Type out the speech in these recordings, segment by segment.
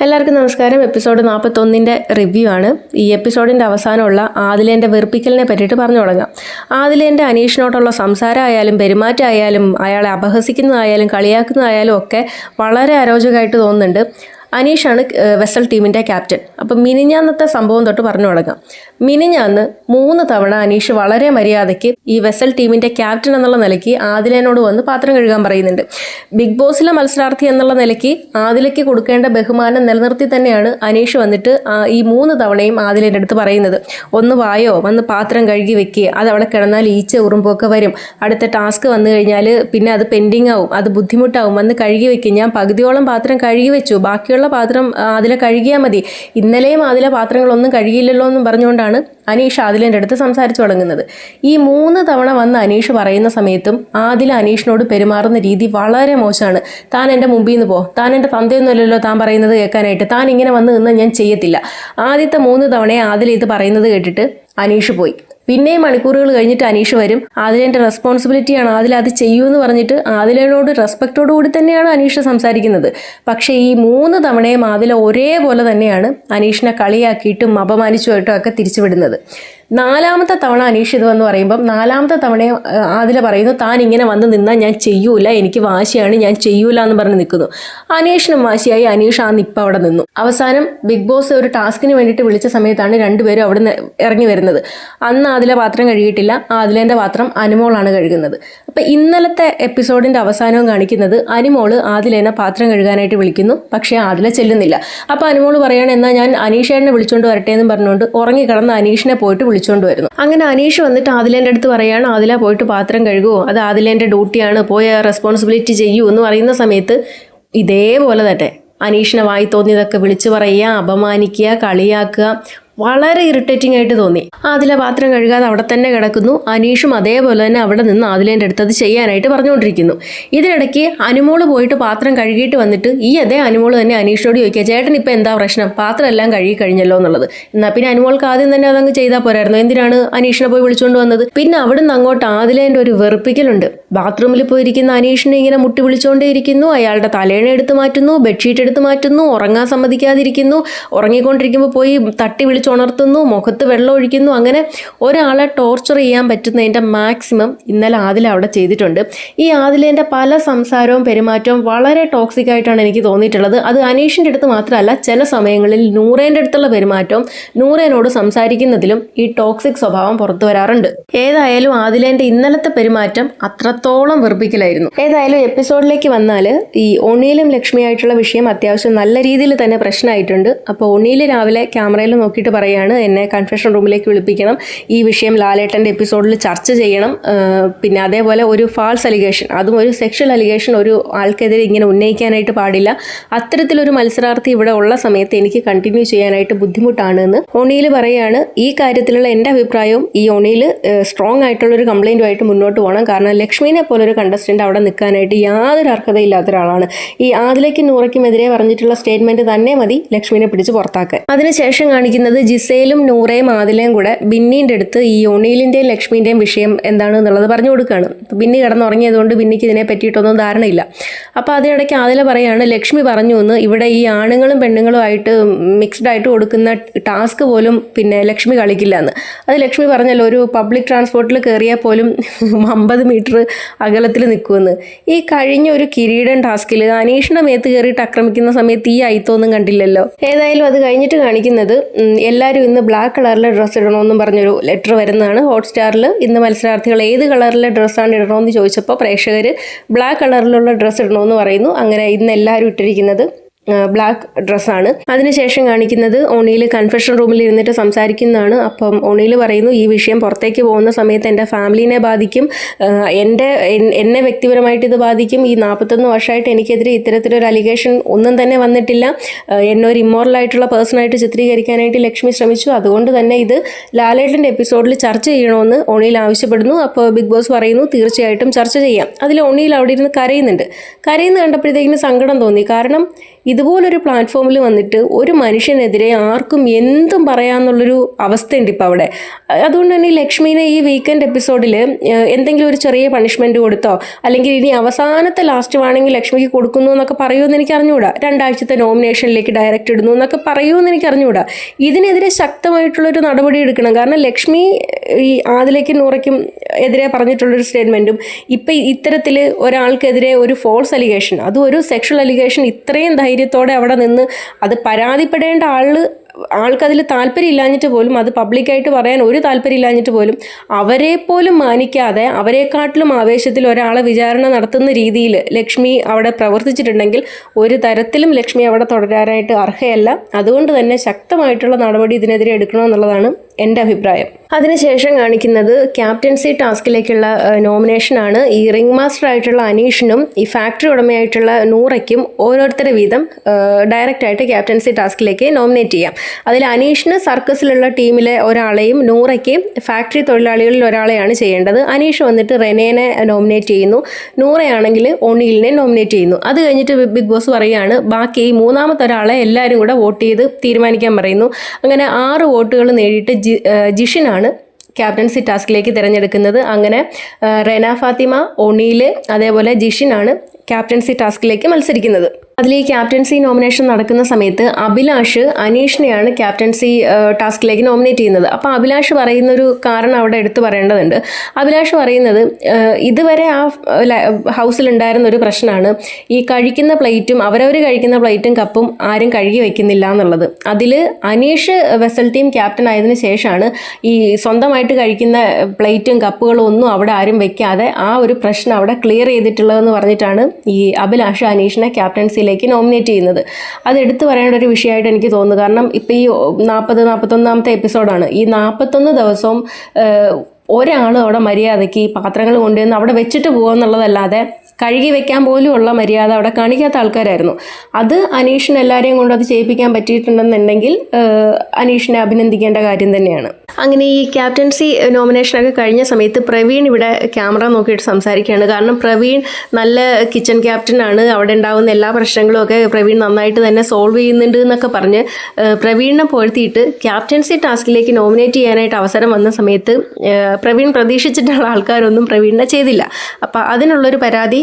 എല്ലാവർക്കും നമസ്കാരം. Episode 41 review ആണ്. ഈ എപ്പിസോഡിൻ്റെ അവസാനമുള്ള ആദിലേൻ്റെ വെറുപ്പിക്കലിനെ പറ്റിയിട്ട് പറഞ്ഞു തുടങ്ങാം. ആദിലേൻ്റെ അനീഷിനോടുള്ള സംസാരമായാലും പെരുമാറ്റമായാലും അയാളെ അപഹസിക്കുന്നതായാലും കളിയാക്കുന്നതായാലും ഒക്കെ വളരെ അരോചകമായിട്ട് തോന്നുന്നുണ്ട്. അനീഷാണ് വെസൽ ടീമിൻ്റെ ക്യാപ്റ്റൻ. അപ്പം മിനിഞ്ഞാന്നത്തെ സംഭവം തൊട്ട് പറഞ്ഞു തുടങ്ങാം. മിനിഞ്ഞാന്ന് 3 തവണ അനീഷ് വളരെ മര്യാദയ്ക്ക് ഈ വെസൽ ടീമിൻ്റെ ക്യാപ്റ്റൻ എന്നുള്ള നിലയ്ക്ക് ആദിലേനോട് വന്ന് പാത്രം കഴുകാൻ പറയുന്നുണ്ട്. ബിഗ് ബോസിലെ മത്സരാർത്ഥി എന്നുള്ള നിലയ്ക്ക് ആദിലയ്ക്ക് കൊടുക്കേണ്ട ബഹുമാനം നിലനിർത്തി തന്നെയാണ് അനീഷ് വന്നിട്ട് ഈ 3 തവണയും ആദിലേൻ്റെ അടുത്ത് പറയുന്നത്. ഒന്ന് വായോ, വന്ന് പാത്രം കഴുകി വെക്കുക, അത് അവിടെ കിടന്നാൽ ഈച്ച ഉറുമ്പൊക്കെ വരും, അടുത്ത ടാസ്ക് വന്നു കഴിഞ്ഞാൽ പിന്നെ അത് പെൻഡിങ് ആവും, അത് ബുദ്ധിമുട്ടാവും, വന്ന് കഴുകി വെക്കുക. ഞാൻ പകുതിയോളം പാത്രം കഴുകി വെച്ചു, ബാക്കിയുള്ള പാത്രം അതിലെ കഴുകിയാൽ മതി, ഇന്നലെയും അതിലെ പാത്രങ്ങളൊന്നും കഴുകിയില്ലല്ലോ എന്നും പറഞ്ഞുകൊണ്ടാണ് അനീഷ് ആദിലേൻ്റെ അടുത്ത് സംസാരിച്ചു തുടങ്ങുന്നത്. ഈ 3 തവണ വന്ന് അനീഷ് പറയുന്ന സമയത്തും ആദില അനീഷിനോട് പെരുമാറുന്ന രീതി വളരെ മോശമാണ്. താൻ എൻ്റെ മുമ്പിൽ നിന്ന് പോ, താൻ എൻ്റെ തന്തയൊന്നുമല്ലല്ലോ താൻ പറയുന്നത് കേൾക്കാനായിട്ട്, താൻ ഇങ്ങനെ വന്ന് നിന്ന് ഞാൻ ചെയ്യത്തില്ല. ആദ്യത്തെ 3 തവണയെ ആദില ഇത് പറയുന്നത് കേട്ടിട്ട് അനീഷ് പോയി. പിന്നെയും മണിക്കൂറുകൾ കഴിഞ്ഞിട്ട് അനീഷ് വരും. ആദിലേൻ്റെ റെസ്പോൺസിബിലിറ്റിയാണ്, ആദില അത് ചെയ്യൂന്ന് പറഞ്ഞിട്ട് ആദിലേനോട് റെസ്പെക്റ്റോടു കൂടി തന്നെയാണ് അനീഷ് സംസാരിക്കുന്നത്. പക്ഷേ ഈ 3 തവണയും ആദില ഒരേപോലെ തന്നെയാണ് അനീഷിനെ കളിയാക്കിയിട്ടും അപമാനിച്ചുമായിട്ടും ഒക്കെ തിരിച്ചുവിടുന്നത്. 4ാമത്തെ തവണ അനീഷ് ഇത് വന്ന് പറയുമ്പം 4ാമത്തെ തവണയും ആദില പറയുന്നു, താൻ ഇങ്ങനെ വന്ന് നിന്നാൽ ഞാൻ ചെയ്യൂല, എനിക്ക് വാശിയാണ്, ഞാൻ ചെയ്യൂല എന്ന് പറഞ്ഞ് നിൽക്കുന്നു. അനീഷിനും വാശിയായി. അനീഷ് ആ നിപ്പ് അവിടെ നിന്നു. അവസാനം ബിഗ് ബോസ് ഒരു ടാസ്കിന് വേണ്ടിയിട്ട് വിളിച്ച സമയത്താണ് രണ്ടുപേരും അവിടെ നിന്ന് ഇറങ്ങി വരുന്നത്. അന്ന് ആദില പാത്രം കഴുകിയിട്ടില്ല, ആദിലേൻ്റെ പാത്രം അനുമോളാണ് കഴുകുന്നത്. അപ്പം ഇന്നലത്തെ എപ്പിസോഡിൻ്റെ അവസാനവും കാണിക്കുന്നത് അനുമോള് ആദിലേനെ പാത്രം കഴുകാനായിട്ട് വിളിക്കുന്നു. പക്ഷേ ആദില ചെല്ലുന്നില്ല. അപ്പോൾ അനുമോള് പറയാണ്, എന്നാൽ ഞാൻ അനീഷേനെ വിളിച്ചുകൊണ്ട് വരട്ടെ എന്നും പറഞ്ഞുകൊണ്ട് ഉറങ്ങിക്കിടന്ന് അനീഷിനെ പോയിട്ട് വിളിച്ചുകൊണ്ട് വരുന്നു. അങ്ങനെ അനീഷ് വന്നിട്ട് ആദിലേൻ്റെ അടുത്ത് പറയാണ്, ആദില പോയിട്ട് പാത്രം കഴുകുമോ, അത് ആദിലേൻ്റെ ഡ്യൂട്ടിയാണ്, പോയ റെസ്പോൺസിബിലിറ്റി ചെയ്യൂ എന്ന് പറയുന്ന സമയത്ത് ഇതേപോലെ തന്നെ അനീഷിനെ വായി തോന്നിയതൊക്കെ വിളിച്ചു പറയുക, അപമാനിക്കുക, കളിയാക്കുക. വളരെ ഇറിറ്റേറ്റിംഗ് ആയിട്ട് തോന്നി. ആദില പാത്രം കഴുകാതെ അവിടെ തന്നെ കിടക്കുന്നു. അനീഷും അതേപോലെ തന്നെ അവിടെ നിന്ന് ആദിലേൻ്റെ അടുത്ത് അത് ചെയ്യാനായിട്ട് പറഞ്ഞുകൊണ്ടിരിക്കുന്നു. ഇതിനിടയ്ക്ക് അനുമോള് പോയിട്ട് പാത്രം കഴുകിയിട്ട് വന്നിട്ട് അതേ അനുമോള് തന്നെ അനീഷിനോട് ചോദിക്കുക, ചേട്ടൻ ഇപ്പം എന്താ പ്രശ്നം, പാത്രം എല്ലാം കഴുകി കഴിഞ്ഞല്ലോ എന്നുള്ളത്. എന്നാൽ പിന്നെ അനുമോൾക്ക് ആദ്യം തന്നെ അതങ്ങ് ചെയ്താൽ പോരായിരുന്നു, എന്തിനാണ് അനീഷിനെ പോയി വിളിച്ചുകൊണ്ട് വന്നത്? പിന്നെ അവിടെ നിന്ന് അങ്ങോട്ട് ആദിലേൻ്റെ ഒരു വെറുപ്പിക്കലുണ്ട്. ബാത്റൂമിൽ പോയിരിക്കുന്ന അനീഷിനെ ഇങ്ങനെ മുട്ടി വിളിച്ചുകൊണ്ടേ ഇരിക്കുന്നു, അയാളുടെ തലേണ എടുത്ത് മാറ്റുന്നു, ബെഡ്ഷീറ്റ് എടുത്ത് മാറ്റുന്നു, ഉറങ്ങാൻ സമ്മതിക്കാതിരിക്കുന്നു, ഉറങ്ങിക്കൊണ്ടിരിക്കുമ്പോൾ പോയി തട്ടി ഉണർത്തുന്നു, മുഖത്ത് വെള്ളം ഒഴിക്കുന്നു. അങ്ങനെ ഒരാളെ ടോർച്ചർ ചെയ്യാൻ പറ്റുന്നതിൻ്റെ മാക്സിമം ഇന്നലെ ആദില അവിടെ ചെയ്തിട്ടുണ്ട്. ഈ ആദിലേൻ്റെ പല സംസാരവും പെരുമാറ്റവും വളരെ ടോക്സിക് ആയിട്ടാണ് എനിക്ക് തോന്നിയിട്ടുള്ളത്. അത് അനീഷിൻ്റെ അടുത്ത് മാത്രമല്ല, ചില സമയങ്ങളിൽ നൂറേൻ്റെ അടുത്തുള്ള പെരുമാറ്റവും നൂറേനോട് സംസാരിക്കുന്നതിലും ഈ ടോക്സിക് സ്വഭാവം പുറത്തു വരാറുണ്ട്. ഏതായാലും ആദിലേൻ്റെ ഇന്നലത്തെ പെരുമാറ്റം അത്രത്തോളം വെറുപ്പിക്കലായിരുന്നു. ഏതായാലും എപ്പിസോഡിലേക്ക് വന്നാൽ ഈ ഒണിയിലും ലക്ഷ്മിയായിട്ടുള്ള വിഷയം അത്യാവശ്യം നല്ല രീതിയിൽ തന്നെ പ്രശ്നമായിട്ടുണ്ട്. അപ്പോൾ ഒണിയിൽ രാവിലെ ക്യാമറയിൽ നോക്കിയിട്ട് പറയാണ്, എന്നെ കൺഫെഷൻ റൂമിലേക്ക് വിളിപ്പിക്കണം, ഈ വിഷയം ലാലേട്ടൻ്റെ എപ്പിസോഡിൽ ചർച്ച ചെയ്യണം, പിന്നെ അതേപോലെ ഒരു ഫാൾസ് അലിഗേഷൻ, അതും ഒരു സെക്ഷൽ അലിഗേഷൻ ഒരു ആൾക്കെതിരെ ഇങ്ങനെ ഉന്നയിക്കാനായിട്ട് പാടില്ല, അത്തരത്തിലൊരു മത്സരാർത്ഥി ഇവിടെ ഉള്ള സമയത്ത് എനിക്ക് കണ്ടിന്യൂ ചെയ്യാനായിട്ട് ബുദ്ധിമുട്ടാണ് എന്ന് ഒണിയിൽ പറയാണ്. ഈ കാര്യത്തിലുള്ള എൻ്റെ അഭിപ്രായവും ഈ ഒണിയിൽ സ്ട്രോങ് ആയിട്ടുള്ളൊരു കംപ്ലൈൻറ്റുമായിട്ട് മുന്നോട്ട് പോകണം. കാരണം ലക്ഷ്മിനെ പോലൊരു കണ്ടസ്റ്റൻ്റ് അവിടെ നിൽക്കാനായിട്ട് യാതൊരു അർഹതയില്ലാത്ത ഒരാളാണ്. ഈ ആദിലയ്ക്കും നൂറയ്ക്കുമെതിരെ പറഞ്ഞിട്ടുള്ള സ്റ്റേറ്റ്മെൻറ്റ് തന്നെ മതി ലക്ഷ്മിനെ പിടിച്ച് പുറത്താക്കാൻ. അതിനുശേഷം കാണിക്കുന്നത് ജിസയിലും നൂറയും ആദിലയും കൂടെ ബിന്നീൻ്റെ അടുത്ത് ഈ ഒണീലിൻ്റെയും ലക്ഷ്മിൻ്റെയും വിഷയം എന്താണെന്നുള്ളത് പറഞ്ഞു കൊടുക്കുകയാണ്. ബിന്നി കിടന്നുറങ്ങിയതുകൊണ്ട് ബിന്നിക്ക് ഇതിനെ പറ്റിയിട്ടൊന്നും ധാരണയില്ല. അപ്പോൾ അതിനിടയ്ക്ക് ആദില പറയാണ്, ലക്ഷ്മി പറഞ്ഞു എന്ന് ഇവിടെ ഈ ആണുങ്ങളും പെണ്ണുങ്ങളും ആയിട്ട് മിക്സ്ഡ് ആയിട്ട് കൊടുക്കുന്ന ടാസ്ക് പോലും പിന്നെ ലക്ഷ്മി കളിക്കില്ല എന്ന്. അത് ലക്ഷ്മി പറഞ്ഞല്ലോ, ഒരു പബ്ലിക് ട്രാൻസ്പോർട്ടിൽ കയറിയാൽ പോലും 50 മീറ്റർ അകലത്തിൽ നിൽക്കുമെന്ന്. ഈ കഴിഞ്ഞ ഒരു കിരീടൻ ടാസ്കിൽ അനീഷിൻ്റെ മേത്ത് കയറിയിട്ട് ആക്രമിക്കുന്ന സമയത്ത് ഈ അയിത്തൊന്നും കണ്ടില്ലല്ലോ. ഏതായാലും അത് കഴിഞ്ഞിട്ട് കാണിക്കുന്നത് എല്ലാവരും ഇന്ന് ബ്ലാക്ക് കളറിലെ ഡ്രസ്സ് ഇടണമെന്നും പറഞ്ഞൊരു ലെറ്റർ വരുന്നതാണ്. ഹോട്ട്സ്റ്റാറിൽ ഇന്ന് മത്സരാർത്ഥികൾ ഏത് കളറിലെ ഡ്രസ്സാണ് ഇടണമെന്ന് ചോദിച്ചപ്പോൾ പ്രേക്ഷകർ ബ്ലാക്ക് കളറിലുള്ള ഡ്രസ്സ് ഇടണമെന്ന് പറയുന്നു. അങ്ങനെ ഇന്ന് എല്ലാവരും ഇട്ടിരിക്കുന്നത് ബ്ലാക്ക് ഡ്രസ്സാണ്. അതിനുശേഷം കാണിക്കുന്നത് ഒണിയിൽ കൺഫെഷൻ റൂമിൽ ഇരുന്നിട്ട് സംസാരിക്കുന്നതാണ്. അപ്പം ഒണിയിൽ പറയുന്നു, ഈ വിഷയം പുറത്തേക്ക് പോകുന്ന സമയത്ത് എൻ്റെ ഫാമിലിനെ ബാധിക്കും, എന്നെ വ്യക്തിപരമായിട്ട് ഇത് ബാധിക്കും. ഈ 41 വർഷമായിട്ട് എനിക്കെതിരെ ഇത്തരത്തിലൊരു അലിഗേഷൻ ഒന്നും തന്നെ വന്നിട്ടില്ല. എന്നെ ഒരു ഇമ്മോറലായിട്ടുള്ള പേഴ്സണായിട്ട് ചിത്രീകരിക്കാനായിട്ട് ലക്ഷ്മി ശ്രമിച്ചു. അതുകൊണ്ട് തന്നെ ഇത് ലാലേട്ടൻ്റെ എപ്പിസോഡിൽ ചർച്ച ചെയ്യണമെന്ന് ഒണിയിൽ ആവശ്യപ്പെടുന്നു. അപ്പോൾ ബിഗ് ബോസ് പറയുന്നു, തീർച്ചയായിട്ടും ചർച്ച ചെയ്യാം. അതിൽ ഒണിയിൽ അവിടെ ഇരുന്ന് കരയുന്നുണ്ട്. കരയുന്ന കണ്ടപ്പോഴത്തേക്കിന് സങ്കടം തോന്നി. കാരണം ഇതുപോലൊരു പ്ലാറ്റ്ഫോമിൽ വന്നിട്ട് ഒരു മനുഷ്യനെതിരെ ആർക്കും എന്തും പറയാമെന്നുള്ളൊരു അവസ്ഥയുണ്ട് ഇപ്പോൾ അവിടെ. അതുകൊണ്ട് തന്നെ ഈ ലക്ഷ്മീനെ ഈ വീക്കെൻഡ് എപ്പിസോഡിൽ എന്തെങ്കിലും ഒരു ചെറിയ പണിഷ്മെൻറ്റ് കൊടുത്തോ അല്ലെങ്കിൽ ഇനി അവസാനത്തെ ലാസ്റ്റ് വാണിംഗ് ലക്ഷ്മിക്ക് കൊടുക്കുന്നു എന്നൊക്കെ പറയുമെന്ന് എനിക്ക് അറിഞ്ഞുകൂടാ. 2 ആഴ്ചത്തെ നോമിനേഷനിലേക്ക് ഡയറക്റ്റ് ഇടുന്നു എന്നൊക്കെ പറയുമെന്ന് എനിക്ക് അറിഞ്ഞുകൂടാ. ഇതിനെതിരെ ശക്തമായിട്ടുള്ളൊരു നടപടി എടുക്കണം. കാരണം ലക്ഷ്മി ഈ ആദിലേക്കും നൂറയ്ക്കും എതിരെ പറഞ്ഞിട്ടുള്ളൊരു സ്റ്റേറ്റ്മെൻറ്റും ഇപ്പം ഇത്തരത്തിൽ ഒരാൾക്കെതിരെ ഒരു ഫോൾസ് അലിഗേഷൻ, അതും ഒരു സെക്ഷൽ അലിഗേഷൻ ഇത്രയും ധൈര്യത്തോടെ അവിടെ നിന്ന് അത് പരാതിപ്പെടേണ്ട ആൾക്കതിൽ താല്പര്യമില്ലാഞ്ഞിട്ട് പോലും, അത് പബ്ലിക്കായിട്ട് പറയാൻ ഒരു താല്പര്യമില്ലാഞ്ഞിട്ട് പോലും അവരെ പോലും മാനിക്കാതെ അവരെക്കാട്ടിലും ആവേശത്തിൽ ഒരാളെ വിചാരണ നടത്തുന്ന രീതിയിൽ ലക്ഷ്മി അവിടെ പ്രവർത്തിച്ചിട്ടുണ്ടെങ്കിൽ ഒരു തരത്തിലും ലക്ഷ്മി അവിടെ തുടരാനായിട്ട് അർഹയല്ല. അതുകൊണ്ട് തന്നെ ശക്തമായിട്ടുള്ള നടപടി ഇതിനെതിരെ എടുക്കണമെന്നുള്ളതാണ് എൻ്റെ അഭിപ്രായം. അതിനുശേഷം കാണിക്കുന്നത് ക്യാപ്റ്റൻസി ടാസ്കിലേക്കുള്ള നോമിനേഷനാണ്. ഈ റിംഗ് മാസ്റ്റർ ആയിട്ടുള്ള അനീഷിനും ഈ ഫാക്ടറി ഉടമയായിട്ടുള്ള നൂറയ്ക്കും ഓരോരുത്തരെ വീതം ഡയറക്റ്റായിട്ട് ക്യാപ്റ്റൻസി ടാസ്കിലേക്ക് നോമിനേറ്റ് ചെയ്യാം. അതിൽ അനീഷിന് സർക്കസിലുള്ള ടീമിലെ ഒരാളെയും നൂറയ്ക്ക് ഫാക്ടറി തൊഴിലാളികളിൽ ഒരാളെയാണ് ചെയ്യേണ്ടത്. അനീഷ് വന്നിട്ട് റെനേനെ നോമിനേറ്റ് ചെയ്യുന്നു, നൂറയാണെങ്കിൽ ഒണീലിനെ നോമിനേറ്റ് ചെയ്യുന്നു. അത് കഴിഞ്ഞിട്ട് ബിഗ് ബോസ് പറയുകയാണ് ബാക്കി മൂന്നാമത്തെ ഒരാളെ എല്ലാവരും കൂടെ വോട്ട് ചെയ്ത് തീരുമാനിക്കാൻ പറയുന്നു. അങ്ങനെ 6 വോട്ടുകൾ നേടിയിട്ട് ജിഷിനാണ് ക്യാപ്റ്റൻസി ടാസ്കിലേക്ക് തിരഞ്ഞെടുക്കുന്നത്. അങ്ങനെ റെന ഫാത്തിമ, ഒണീൽ അതേപോലെ ജിഷിനാണ് ക്യാപ്റ്റൻസി ടാസ്കിലേക്ക് മത്സരിക്കുന്നത്. അതിൽ ഈ ക്യാപ്റ്റൻസി നോമിനേഷൻ നടക്കുന്ന സമയത്ത് അഭിലാഷ് അനീഷിനെയാണ് ക്യാപ്റ്റൻസി ടാസ്കിലേക്ക് നോമിനേറ്റ് ചെയ്യുന്നത്. അപ്പോൾ അഭിലാഷ് പറയുന്നൊരു കാരണം അവിടെ എടുത്തു പറയേണ്ടതുണ്ട്. അഭിലാഷ് പറയുന്നത് ഇതുവരെ ആ ഹൗസിലുണ്ടായിരുന്ന ഒരു പ്രശ്നമാണ് ഈ കഴിക്കുന്ന പ്ലേറ്റും അവരവർ കഴിക്കുന്ന പ്ലേറ്റും കപ്പും ആരും കഴുകി വയ്ക്കുന്നില്ല എന്നുള്ളത്. അതിൽ അനീഷ് വെസൽ ടീം ക്യാപ്റ്റൻ ആയതിനു ശേഷമാണ് ഈ സ്വന്തമായിട്ട് കഴിക്കുന്ന പ്ലേറ്റും കപ്പുകളും ഒന്നും അവിടെ ആരും വെക്കാതെ ആ ഒരു പ്രശ്നം അവിടെ ക്ലിയർ ചെയ്തിട്ടുള്ളതെന്ന് പറഞ്ഞിട്ടാണ് ഈ അഭിലാഷ് അനീഷിനെ ക്യാപ്റ്റൻസിയിലേക്ക് നോമിനേറ്റ് ചെയ്യുന്നത്. അത് എടുത്തു പറയേണ്ട ഒരു വിഷയമായിട്ട് എനിക്ക് തോന്നുന്നു. കാരണം ഇപ്പം ഈ 41 എപ്പിസോഡാണ്. ഈ 41 ദിവസവും ഒരാളും അവിടെ മര്യാദയ്ക്ക് ഈ പാത്രങ്ങൾ കൊണ്ടുവന്ന് അവിടെ വെച്ചിട്ട് പോകുക എന്നുള്ളതല്ലാതെ കഴുകി വെക്കാൻ പോലും ഉള്ള മര്യാദ അവിടെ കാണിക്കാത്ത ആൾക്കാരായിരുന്നു. അത് അനീഷിന് എല്ലാവരെയും കൊണ്ട് അത് ചെയ്യിപ്പിക്കാൻ പറ്റിയിട്ടുണ്ടെന്നുണ്ടെങ്കിൽ അനീഷിനെ അഭിനന്ദിക്കേണ്ട കാര്യം തന്നെയാണ്. അങ്ങനെ ഈ ക്യാപ്റ്റൻസി നോമിനേഷനൊക്കെ കഴിഞ്ഞ സമയത്ത് പ്രവീൺ ഇവിടെ ക്യാമറ നോക്കിയിട്ട് സംസാരിക്കുകയാണ്. കാരണം പ്രവീൺ നല്ല കിച്ചൺ ക്യാപ്റ്റനാണ്, അവിടെ ഉണ്ടാകുന്ന എല്ലാ പ്രശ്നങ്ങളും ഒക്കെ പ്രവീൺ നന്നായിട്ട് തന്നെ സോൾവ് ചെയ്യുന്നുണ്ട് എന്നൊക്കെ പറഞ്ഞ് പ്രവീണിനെ പുകഴ്ത്തിയിട്ട് ക്യാപ്റ്റൻസി ടാസ്കിലേക്ക് നോമിനേറ്റ് ചെയ്യാനായിട്ട് അവസരം വന്ന സമയത്ത് പ്രവീൺ പ്രതീക്ഷിച്ചിട്ടുള്ള ആൾക്കാരൊന്നും പ്രവീണിനെ ചെയ്തില്ല. അപ്പോൾ അതിനുള്ളൊരു പരാതി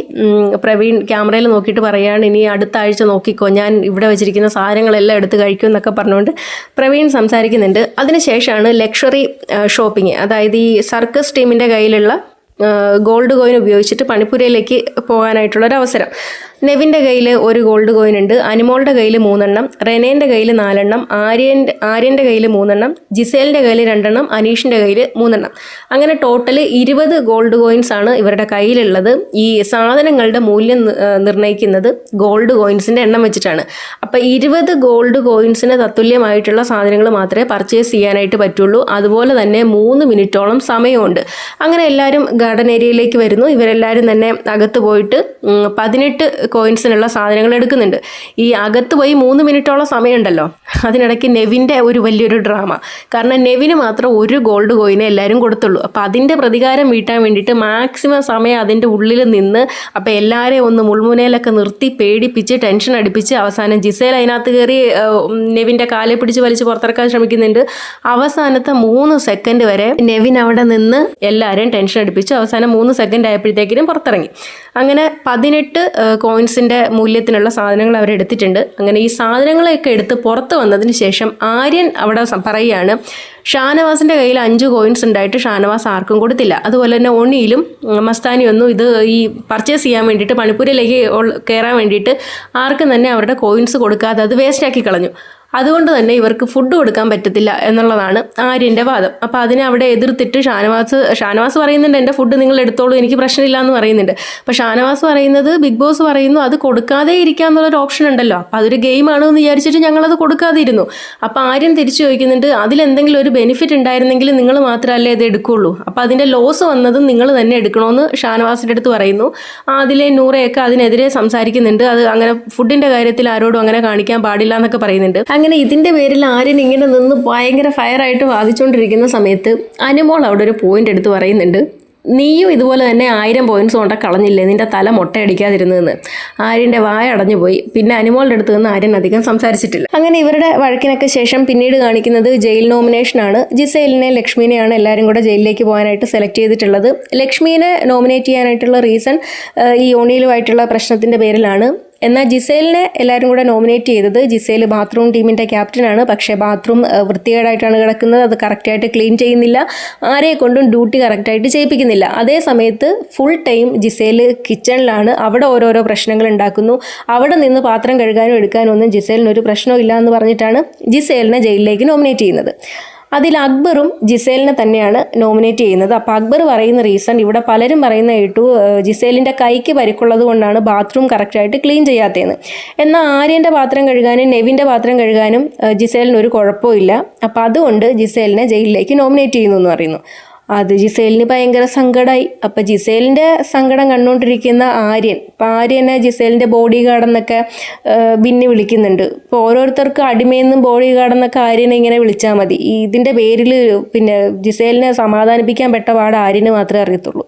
പ്രവീൺ ക്യാമറയിൽ നോക്കിയിട്ട് പറയുകയാണ്, ഇനി അടുത്ത ആഴ്ച നോക്കിക്കോ, ഞാൻ ഇവിടെ വെച്ചിരിക്കുന്ന സാധനങ്ങളെല്ലാം എടുത്ത് കഴിക്കും എന്നൊക്കെ പറഞ്ഞുകൊണ്ട് പ്രവീൺ സംസാരിക്കുന്നുണ്ട്. അതിനുശേഷമാണ് ലക്ഷറി ഷോപ്പിംഗ്, അതായത് ഈ സർക്കസ് ടീമിൻ്റെ കയ്യിലുള്ള ഗോൾഡ് കോയിൻ ഉപയോഗിച്ചിട്ട് പണിപ്പുരയിലേക്ക് പോകാനായിട്ടുള്ളൊരു അവസരം. നെവിൻ്റെ കയ്യിൽ 1 ഗോൾഡ് കോയിൻ ഉണ്ട്, അനുമോളുടെ കയ്യിൽ 3 എണ്ണം, റെനേൻ്റെ കയ്യിൽ 4 എണ്ണം, ആര്യൻ്റെ കയ്യിൽ 3 എണ്ണം, ജിസേലിൻ്റെ കയ്യിൽ 2 എണ്ണം, അനീഷിൻ്റെ കയ്യിൽ 3 എണ്ണം. അങ്ങനെ ടോട്ടൽ 20 ഗോൾഡ് കോയിൻസ് ആണ് ഇവരുടെ കയ്യിലുള്ളത്. ഈ സാധനങ്ങളുടെ മൂല്യം നിർണ്ണയിക്കുന്നത് ഗോൾഡ് കോയിൻസിൻ്റെ എണ്ണം വെച്ചിട്ടാണ്. അപ്പോൾ 20 ഗോൾഡ് കോയിൻസിന് തത്തുല്യമായിട്ടുള്ള സാധനങ്ങൾ മാത്രമേ പർച്ചേസ് ചെയ്യാനായിട്ട് പറ്റുള്ളൂ. അതുപോലെ തന്നെ 3 മിനിറ്റോളം സമയമുണ്ട്. അങ്ങനെ എല്ലാവരും ഗാർഡൻ ഏരിയയിലേക്ക് വരുന്നു. ഇവരെല്ലാവരും തന്നെ അകത്ത് പോയിട്ട് 18 കോയിൻസിനുള്ള സാധനങ്ങൾ എടുക്കുന്നുണ്ട്. ഈ അകത്ത് പോയി 3 മിനിറ്റോളം സമയമുണ്ടല്ലോ, അതിനിടയ്ക്ക് നെവിൻ്റെ ഒരു വലിയൊരു ഡ്രാമ. കാരണം നെവിന് മാത്രം 1 ഗോൾഡ് കോയിനെ എല്ലാവരും കൊടുത്തുള്ളൂ. അപ്പോൾ അതിൻ്റെ പ്രതികാരം വീട്ടാൻ വേണ്ടിയിട്ട് മാക്സിമം സമയം അതിൻ്റെ ഉള്ളിൽ നിന്ന് അപ്പോൾ എല്ലാവരെയും ഒന്ന് മുൾമുനയിലൊക്കെ നിർത്തി പേടിപ്പിച്ച് ടെൻഷൻ അടിപ്പിച്ച് അവസാനം ജിസേൽ അതിനകത്ത് കയറി നെവിൻ്റെ കാലെ പിടിച്ച് വലിച്ച് പുറത്തിറക്കാൻ ശ്രമിക്കുന്നുണ്ട്. അവസാനത്തെ 3 സെക്കൻഡ് വരെ നെവിൻ അവിടെ നിന്ന് എല്ലാവരെയും ടെൻഷൻ അടിപ്പിച്ച് അവസാനം 3 സെക്കൻഡ് ആയപ്പോഴത്തേക്കിനും പുറത്തിറങ്ങി. അങ്ങനെ 18 കോയിൻസിൻ്റെ മൂല്യത്തിനുള്ള സാധനങ്ങൾ അവരെടുത്തിട്ടുണ്ട്. അങ്ങനെ ഈ സാധനങ്ങളെയൊക്കെ എടുത്ത് പുറത്ത് വന്നതിന് ശേഷം ആര്യൻ അവിടെ പറയുകയാണ്, ഷാനവാസിൻ്റെ കയ്യിൽ 5 കോയിൻസ് ഉണ്ടായിട്ട് ഷാനവാസ് ആർക്കും കൊടുത്തില്ല. അതുപോലെ തന്നെ ഒണിയിലും മസ്താനിയൊന്നും ഇത് ഈ പർച്ചേസ് ചെയ്യാൻ വേണ്ടിയിട്ട് പണിപ്പുരയിലേക്ക് കയറാൻ വേണ്ടിയിട്ട് ആർക്കും തന്നെ അവരുടെ കോയിൻസ് കൊടുക്കാതെ അത് വേസ്റ്റാക്കി കളഞ്ഞു. അതുകൊണ്ട് തന്നെ ഇവർക്ക് ഫുഡ് കൊടുക്കാൻ പറ്റത്തില്ല എന്നുള്ളതാണ് ആര്യൻ്റെ വാദം. അപ്പോൾ അതിനെ അവിടെ എതിർത്തിട്ട് ഷാനവാസ് പറയുന്നുണ്ട് എൻ്റെ ഫുഡ് നിങ്ങൾ എടുത്തോളൂ, എനിക്ക് പ്രശ്നമില്ല എന്ന് പറയുന്നുണ്ട്. അപ്പോൾ ഷാനവാസ് പറയുന്നത് ബിഗ് ബോസ് പറയുന്നു അത് കൊടുക്കാതെ ഇരിക്കുക എന്നുള്ളൊരു ഓപ്ഷൻ ഉണ്ടല്ലോ, അപ്പോൾ അതൊരു ഗെയിമാണ് എന്ന് വിചാരിച്ചിട്ട് ഞങ്ങളത് കൊടുക്കാതെ ഇരുന്നു. അപ്പോൾ ആര്യൻ തിരിച്ചു ചോദിക്കുന്നുണ്ട് അതിലെന്തെങ്കിലും ഒരു ബെനിഫിറ്റ് ഉണ്ടായിരുന്നെങ്കിൽ നിങ്ങൾ മാത്രമല്ലേ ഇത് എടുക്കുകയുള്ളൂ, അപ്പോൾ അതിൻ്റെ ലോസ് വന്നതും നിങ്ങൾ തന്നെ എടുക്കണമെന്ന് ഷാനവാസിൻ്റെ അടുത്ത് പറയുന്നു. അതിലെ നൂറയൊക്കെ അതിനെതിരെ സംസാരിക്കുന്നുണ്ട്. അത് അങ്ങനെ ഫുഡിൻ്റെ കാര്യത്തിൽ ആരോടും അങ്ങനെ കാണിക്കാൻ പാടില്ല എന്നൊക്കെ പറയുന്നുണ്ട്. അങ്ങനെ ഇതിൻ്റെ പേരിൽ ആര്യൻ ഇങ്ങനെ നിന്ന് ഭയങ്കര ഫയറായിട്ട് വാദിച്ചുകൊണ്ടിരിക്കുന്ന സമയത്ത് അനുമോൾ അവിടെ ഒരു പോയിന്റ് എടുത്ത് പറയുന്നുണ്ട്, നീയും ഇതുപോലെ തന്നെ 1000 പോയിന്റ്സ് കൊണ്ട കളഞ്ഞില്ലേ നിന്റെ തല മുട്ടയടിക്കാതിരുന്നതെന്ന്. ആര്യൻ്റെ വായ അടഞ്ഞു പോയി. പിന്നെ അനുമോളുടെ അടുത്ത് നിന്ന് ആര്യൻ അധികം സംസാരിച്ചിട്ടില്ല. അങ്ങനെ ഇവരുടെ വഴക്കിനൊക്കെ ശേഷം പിന്നീട് കാണിക്കുന്നത് ജയിൽ നോമിനേഷനാണ്. ജിസേലിനെ ലക്ഷ്മിനെയാണ് എല്ലാവരും കൂടെ ജയിലിലേക്ക് പോകാനായിട്ട് സെലക്ട് ചെയ്തിട്ടുള്ളത്. ലക്ഷ്മീനെ നോമിനേറ്റ് ചെയ്യാനായിട്ടുള്ള റീസൺ ഈ ഒണിയിലുമായിട്ടുള്ള പ്രശ്നത്തിൻ്റെ പേരിലാണ്. എന്നാൽ ജിസേലിനെ എല്ലാവരും കൂടെ നോമിനേറ്റ് ചെയ്തത് ജിസേൽ ബാത്റൂം ടീമിൻ്റെ ക്യാപ്റ്റനാണ്. പക്ഷേ ബാത്റൂം വൃത്തികേടായിട്ടാണ് കിടക്കുന്നത്. അത് കറക്റ്റായിട്ട് ക്ലീൻ ചെയ്യുന്നില്ല. ആരെയെ കൊണ്ടും ഡ്യൂട്ടി കറക്റ്റായിട്ട് ചെയ്യിപ്പിക്കുന്നില്ല. അതേ സമയത്ത് ഫുൾ ടൈം ജിസേൽ കിച്ചണിലാണ്. അവിടെ ഓരോരോ പ്രശ്നങ്ങൾ ഉണ്ടാക്കുന്നു. അവിടെ നിന്ന് പാത്രം കഴുകാനും എടുക്കാനും ഒന്നും ജിസേലിനൊരു പ്രശ്നവും ഇല്ല എന്ന് പറഞ്ഞിട്ടാണ് ജിസേലിനെ ജയിലിലേക്ക് നോമിനേറ്റ് ചെയ്യുന്നത്. അതിൽ അക്ബറും ജിസേലിനെ തന്നെയാണ് നോമിനേറ്റ് ചെയ്യുന്നത്. അപ്പോൾ അക്ബർ പറയുന്ന റീസൺ ഇവിടെ പലരും പറയുന്ന കേട്ടു, ജിസേലിൻ്റെ കൈക്ക് പരിക്കുള്ളത് കൊണ്ടാണ് ബാത്റൂം കറക്റ്റായിട്ട് ക്ലീൻ ചെയ്യാത്തതെന്ന്. എന്നാൽ ആര്യൻ്റെ പാത്രം കഴുകാനും നെവിൻ്റെ പാത്രം കഴുകാനും ജിസേലിനൊരു കുഴപ്പമില്ല. അപ്പോൾ അതുകൊണ്ട് ജിസേലിനെ ജയിലിലേക്ക് നോമിനേറ്റ് ചെയ്യുന്നു എന്ന് പറയുന്നു. അത് ജിസേലിന് ഭയങ്കര സങ്കടമായി. അപ്പം ജിസേലിൻ്റെ സങ്കടം കണ്ടുകൊണ്ടിരിക്കുന്ന ആര്യൻ, ഇപ്പം ആര്യനെ ജിസേലിൻ്റെ ബോഡി ഗാർഡെന്നൊക്കെ ബിന്നി വിളിക്കുന്നുണ്ട്. ഇപ്പോൾ ഓരോരുത്തർക്ക് അടിമയെന്നും ബോഡി ഗാർഡെന്നൊക്കെ ആര്യനെ ഇങ്ങനെ വിളിച്ചാൽ മതി. ഇതിൻ്റെ പേരിൽ പിന്നെ ജിസേലിനെ സമാധാനിപ്പിക്കാൻ പെട്ട പാട് ആര്യന് മാത്രമേ അറിയത്തുള്ളൂ.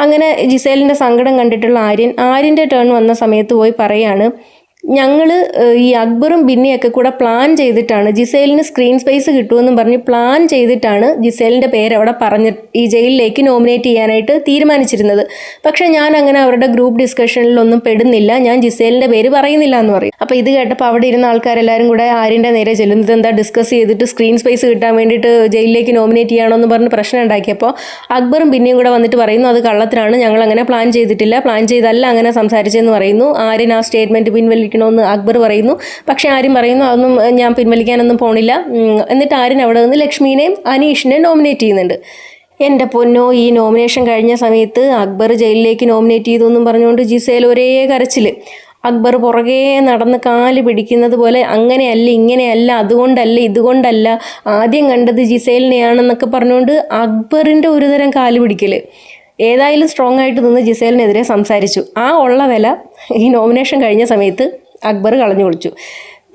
അങ്ങനെ ജിസേലിൻ്റെ സങ്കടം കണ്ടിട്ടുള്ള ആര്യൻ്റെ ടേൺ വന്ന സമയത്ത് പോയി പറയാണ്, ഞങ്ങൾ ഈ അക്ബറും ബിന്നിയൊക്കെ കൂടെ പ്ലാൻ ചെയ്തിട്ടാണ് ജിസേലിന് സ്ക്രീൻ സ്പേസ് കിട്ടുമെന്നും പറഞ്ഞ് പ്ലാൻ ചെയ്തിട്ടാണ് ജിസേലിൻ്റെ പേര് അവിടെ പറഞ്ഞ് ഈ ജയിലിലേക്ക് നോമിനേറ്റ് ചെയ്യാനായിട്ട് തീരുമാനിച്ചിരുന്നത്. പക്ഷേ ഞാൻ അങ്ങനെ അവരുടെ ഗ്രൂപ്പ് ഡിസ്കഷനിലൊന്നും പെടുന്നില്ല, ഞാൻ ജിസേലിൻ്റെ പേര് പറയുന്നില്ല എന്ന് പറയും. അപ്പോൾ ഇത് കേട്ടപ്പോൾ അവിടെ ഇരുന്ന ആൾക്കാരെല്ലാവരും കൂടെ ആര്യൻ്റെ നേരെ ചെല്ലുന്നത് എന്താ ഡിസ്കസ് ചെയ്തിട്ട് സ്ക്രീൻ സ്പേസ് കിട്ടാൻ വേണ്ടിയിട്ട് ജയിലിലേക്ക് നോമിനേറ്റ് ചെയ്യണമെന്ന് പറഞ്ഞ് പ്രശ്നം ഉണ്ടാക്കിയപ്പോൾ അക്ബറും ബിന്നിയും കൂടെ വന്നിട്ട് പറയുന്നു അത് കള്ളത്തിനാണ്, ഞങ്ങൾ അങ്ങനെ പ്ലാൻ ചെയ്തിട്ടില്ല, പ്ലാൻ ചെയ്തല്ല അങ്ങനെ സംസാരിച്ചെന്ന് പറയുന്നു. ആര്യൻ ആ സ്റ്റേറ്റ്മെൻറ്റ് പിൻവലിക്കണമെന്ന് അക്ബർ പറയുന്നു. പക്ഷേ ആര്യൻ പറയുന്നു അതൊന്നും ഞാൻ പിൻവലിക്കാനൊന്നും പോണില്ല. എന്നിട്ട് ആര്യൻ അവിടെ നിന്ന് ലക്ഷ്മീനെയും അനീഷിനെയും നോമിനേറ്റ് ചെയ്യുന്നുണ്ട്. എൻ്റെ പൊന്നോ, ഈ നോമിനേഷൻ കഴിഞ്ഞ സമയത്ത് അക്ബർ ജയിലിലേക്ക് നോമിനേറ്റ് ചെയ്തു എന്നും പറഞ്ഞുകൊണ്ട് ജിസേൽ ഒരേ കരച്ചിൽ. അക്ബർ പുറകെ നടന്ന് കാല് പിടിക്കുന്നത് പോലെ അങ്ങനെയല്ല ഇങ്ങനെയല്ല അതുകൊണ്ടല്ല ഇതുകൊണ്ടല്ല ആദ്യം കണ്ടത് ജിസേലിനെയാണെന്നൊക്കെ പറഞ്ഞുകൊണ്ട് അക്ബറിൻ്റെ ഒരുതരം കാല് പിടിക്കൽ. ഏതായാലും സ്ട്രോങ് ആയിട്ട് നിന്ന് ജിസേലിനെതിരെ സംസാരിച്ചു. ആ ഉള്ള വില ഈ നോമിനേഷൻ കഴിഞ്ഞ സമയത്ത് അക്ബർ കളഞ്ഞു കുളിച്ചു.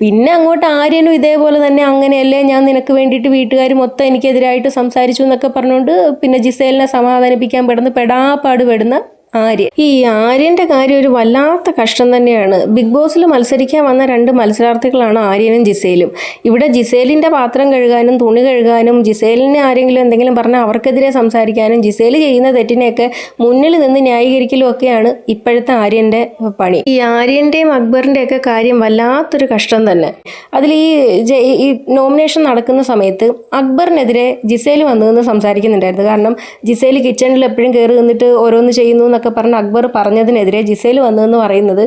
പിന്നെ അങ്ങോട്ട് ആര്യനും ഇതേപോലെ തന്നെ അങ്ങനെയല്ലേ ഞാൻ നിനക്ക് വേണ്ടിയിട്ട് വീട്ടുകാർ മൊത്തം എനിക്കെതിരായിട്ട് സംസാരിച്ചു എന്നൊക്കെ പറഞ്ഞുകൊണ്ട് പിന്നെ ജിസേലിനെ സമാധാനിപ്പിക്കാൻ പെടാപ്പാട് പെടുന്ന ആര്യൻ. ഈ ആര്യൻ്റെ കാര്യം ഒരു വല്ലാത്ത കഷ്ടം തന്നെയാണ്. ബിഗ് ബോസിൽ മത്സരിക്കാൻ വന്ന 2 മത്സരാർത്ഥികളാണ് ആര്യനും ജിസേലും. ഇവിടെ ജിസേലിൻ്റെ പാത്രം കഴുകാനും തുണി കഴുകാനും ജിസേലിനെ ആരെങ്കിലും എന്തെങ്കിലും പറഞ്ഞാൽ അവർക്കെതിരെ സംസാരിക്കാനും ജിസേൽ ചെയ്യുന്ന തെറ്റിനെയൊക്കെ മുന്നിൽ നിന്ന് ന്യായീകരിക്കലും ഒക്കെയാണ് ഇപ്പോഴത്തെ ആര്യൻ്റെ പണി. ഈ ആര്യൻ്റെയും അക്ബറിൻ്റെയൊക്കെ കാര്യം വല്ലാത്തൊരു കഷ്ടം തന്നെ. അതിൽ ഈ നോമിനേഷൻ നടക്കുന്ന സമയത്ത് അക്ബറിനെതിരെ ജിസേൽ വന്നു നിന്ന് സംസാരിക്കുന്നുണ്ടായിരുന്നു. കാരണം ജിസേൽ കിച്ചണിൽ എപ്പോഴും കയറി നിന്നിട്ട് ഓരോന്ന് ചെയ്യുന്നു എന്നൊക്കെ പറഞ്ഞ് അക്ബർ പറഞ്ഞതിനെതിരെ ജിസേൽ വന്നതെന്ന് പറയുന്നത്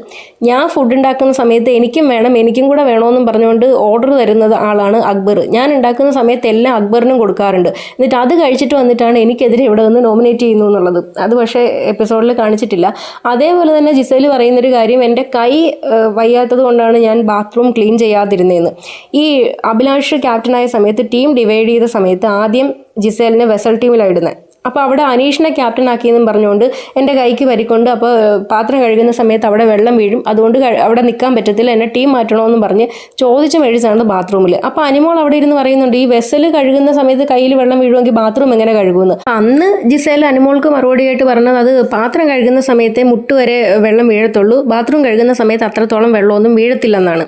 ഞാൻ ഫുഡ് ഉണ്ടാക്കുന്ന സമയത്ത് എനിക്കും വേണം എനിക്കും കൂടെ വേണമെന്നും പറഞ്ഞുകൊണ്ട് ഓർഡർ തരുന്നത് ആളാണ് അക്ബർ. ഞാൻ ഉണ്ടാക്കുന്ന സമയത്ത് എല്ലാം അക്ബറിനും കൊടുക്കാറുണ്ട്. എന്നിട്ട് അത് കഴിച്ചിട്ട് വന്നിട്ടാണ് എനിക്കെതിരെ ഇവിടെ വന്ന് നോമിനേറ്റ് ചെയ്യുന്നു എന്നുള്ളത്. അത് പക്ഷേ എപ്പിസോഡിൽ കാണിച്ചിട്ടില്ല. അതേപോലെ തന്നെ ജിസേൽ പറയുന്നൊരു കാര്യം, എൻ്റെ കൈ വയ്യാത്തത് കൊണ്ടാണ് ഞാൻ ബാത്റൂം ക്ലീൻ ചെയ്യാതിരുന്നതെന്ന്. ഈ അഭിലാഷ് ക്യാപ്റ്റനായ സമയത്ത് ടീം ഡിവൈഡ് ചെയ്ത സമയത്ത് ആദ്യം ജിസേലിനെ വെസൽ ടീമിലായിടുന്നത്. അപ്പോൾ അവിടെ അനീഷിനെ ക്യാപ്റ്റൻ ആക്കിയെന്നും പറഞ്ഞുകൊണ്ട് എൻ്റെ കൈക്ക് പരിക്കൊണ്ട് അപ്പോൾ പാത്രം കഴുകുന്ന സമയത്ത് അവിടെ വെള്ളം വീഴും, അതുകൊണ്ട് അവിടെ നിൽക്കാൻ പറ്റത്തില്ല, എന്നെ ടീം മാറ്റണമെന്നും പറഞ്ഞ് ചോദിച്ച് മേടിച്ചാണ് ബാത്റൂമിൽ. അപ്പോൾ അനിമോൾ അവിടെ ഇരുന്ന് പറയുന്നുണ്ട് ഈ വെസൽ കഴുകുന്ന സമയത്ത് കയ്യിൽ വെള്ളം വീഴുമെങ്കിൽ ബാത്റൂം എങ്ങനെ കഴുകുമെന്ന്. അന്ന് ജിസേൽ അനിമോൾക്ക് മറുപടിയായിട്ട് പറഞ്ഞത് അത് പാത്രം കഴുകുന്ന സമയത്തെ മുട്ടുവരെ വെള്ളം വീഴത്തുള്ളൂ, ബാത്റൂം കഴുകുന്ന സമയത്ത് അത്രത്തോളം വെള്ളമൊന്നും വീഴത്തില്ലെന്നാണ്.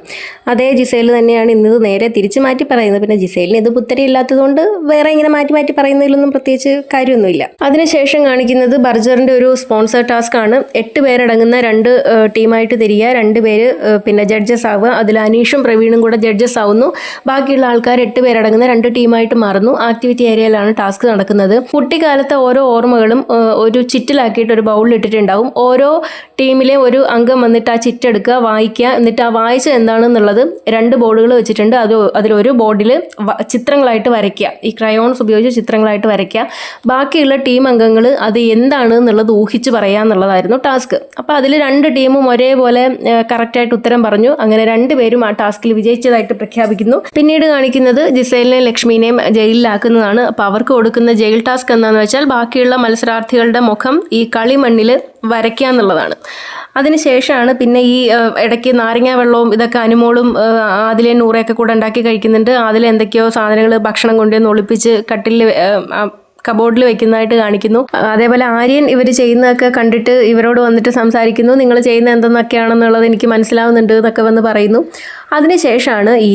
അതേ ജിസേൽ തന്നെയാണ് ഇന്നത് നേരെ തിരിച്ച് മാറ്റി പറയുന്നത്. പിന്നെ ജിസേലിന് ഇത് പുത്തരി ഇല്ലാത്തതുകൊണ്ട് വേറെ ഇങ്ങനെ മാറ്റി മാറ്റി പറയുന്നതിലൊന്നും പ്രത്യേകിച്ച് കാര്യമൊന്നും. അതിനുശേഷം കാണിക്കുന്നത് ബർജറിന്റെ ഒരു സ്പോൺസർ ടാസ്ക് ആണ്. 8 പേരടങ്ങുന്ന 2 ടീമായിട്ട് തിരിയുക, 2 പേര് പിന്നെ ജഡ്ജസ് ആവുക. അതിൽ അനീഷും പ്രവീണും കൂടെ ജഡ്ജസ് ആവുന്നു. ബാക്കിയുള്ള ആൾക്കാർ 8 പേരടങ്ങുന്ന 2 ടീമായിട്ട് മാറുന്നു. ആക്ടിവിറ്റി ഏരിയയിലാണ് ടാസ്ക് നടക്കുന്നത്. കുട്ടിക്കാലത്തെ ഓരോ ഓർമ്മകളും ഒരു ചിറ്റിലാക്കിയിട്ട് ഒരു ബൗളിൽ ഇട്ടിട്ടുണ്ടാവും. ഓരോ ടീമിലെ ഒരു അംഗം വന്നിട്ട് ആ ചിറ്റെടുക്കുക, വായിക്കുക, എന്നിട്ട് ആ വായിച്ച എന്താണെന്നുള്ളത് 2 ബോർഡുകൾ വെച്ചിട്ടുണ്ട്. അതിലൊരു ബോർഡിൽ ചിത്രങ്ങളായിട്ട് വരയ്ക്കുക, ഈ ക്രയോൺസ് ഉപയോഗിച്ച് ചിത്രങ്ങളായിട്ട് വരയ്ക്കുക. ബാക്കിയുള്ള ടീം അംഗങ്ങൾ അത് എന്താണ് എന്നുള്ളത് ഊഹിച്ച് പറയാന്നുള്ളതായിരുന്നു ടാസ്ക്. അപ്പോൾ അതിൽ 2 ടീമും ഒരേപോലെ കറക്റ്റായിട്ട് ഉത്തരം പറഞ്ഞു. അങ്ങനെ 2 പേരും ആ ടാസ്കിൽ വിജയിച്ചതായിട്ട് പ്രഖ്യാപിക്കുന്നു. പിന്നീട് കാണിക്കുന്നത് ജിസേലിനെയും ലക്ഷ്മിനെയും ജയിലിലാക്കുന്നതാണ്. അപ്പോൾ അവർക്ക് കൊടുക്കുന്ന ജയിൽ ടാസ്ക് എന്താണെന്ന് വെച്ചാൽ ബാക്കിയുള്ള മത്സരാർത്ഥികളുടെ മുഖം ഈ കളിമണ്ണിൽ വരയ്ക്കുക എന്നുള്ളതാണ്. അതിനുശേഷമാണ് പിന്നെ ഈ ഇടയ്ക്ക് നാരങ്ങ വെള്ളവും ഇതൊക്കെ അനുമോളും അതിലെ നൂറയൊക്കെ കൂടെ ഉണ്ടാക്കി കഴിക്കുന്നുണ്ട്. അതിലെന്തൊക്കെയോ സാധനങ്ങൾ ഭക്ഷണം കൊണ്ടുവന്ന് ഒളിപ്പിച്ച് കബോർഡിൽ വെക്കുന്നതായിട്ട് കാണിക്കുന്നു. അതേപോലെ ആര്യൻ ഇവർ ചെയ്യുന്നതൊക്കെ കണ്ടിട്ട് ഇവരോട് വന്നിട്ട് സംസാരിക്കുന്നു. നിങ്ങൾ ചെയ്യുന്ന എന്തെന്നൊക്കെയാണെന്നുള്ളത് എനിക്ക് മനസ്സിലാവുന്നുണ്ട് എന്നൊക്കെ വന്ന് പറയുന്നു. അതിനുശേഷമാണ് ഈ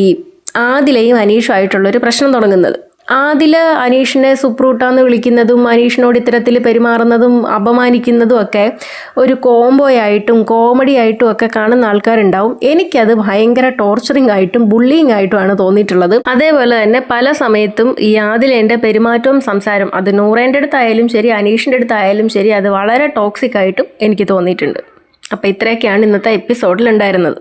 ആദിലയും അനീഷുമായിട്ടുള്ളൊരു പ്രശ്നം തുടങ്ങുന്നത്. ആദില അനീഷിനെ സുപ്രൂട്ടാന്ന് വിളിക്കുന്നതും അനീഷിനോട് ഇത്തരത്തിൽ പെരുമാറുന്നതും അപമാനിക്കുന്നതും ഒക്കെ ഒരു കോംബോയായിട്ടും കോമഡി ആയിട്ടും ഒക്കെ കാണുന്ന ആൾക്കാരുണ്ടാവും. എനിക്കത് ഭയങ്കര ടോർച്ചറിങ് ആയിട്ടും ബുള്ളിങ് ആയിട്ടുമാണ് തോന്നിയിട്ടുള്ളത്. അതേപോലെ തന്നെ പല സമയത്തും ഈ ആദിലേൻ്റെ പെരുമാറ്റവും സംസാരം അത് നൂറേൻ്റെ അടുത്തായാലും ശരി അനീഷിൻ്റെ അടുത്തായാലും ശരി അത് വളരെ ടോക്സിക് ആയിട്ടും എനിക്ക് തോന്നിയിട്ടുണ്ട്. അപ്പോൾ ഇത്രയൊക്കെയാണ് ഇന്നത്തെ എപ്പിസോഡിൽ ഉണ്ടായിരുന്നത്.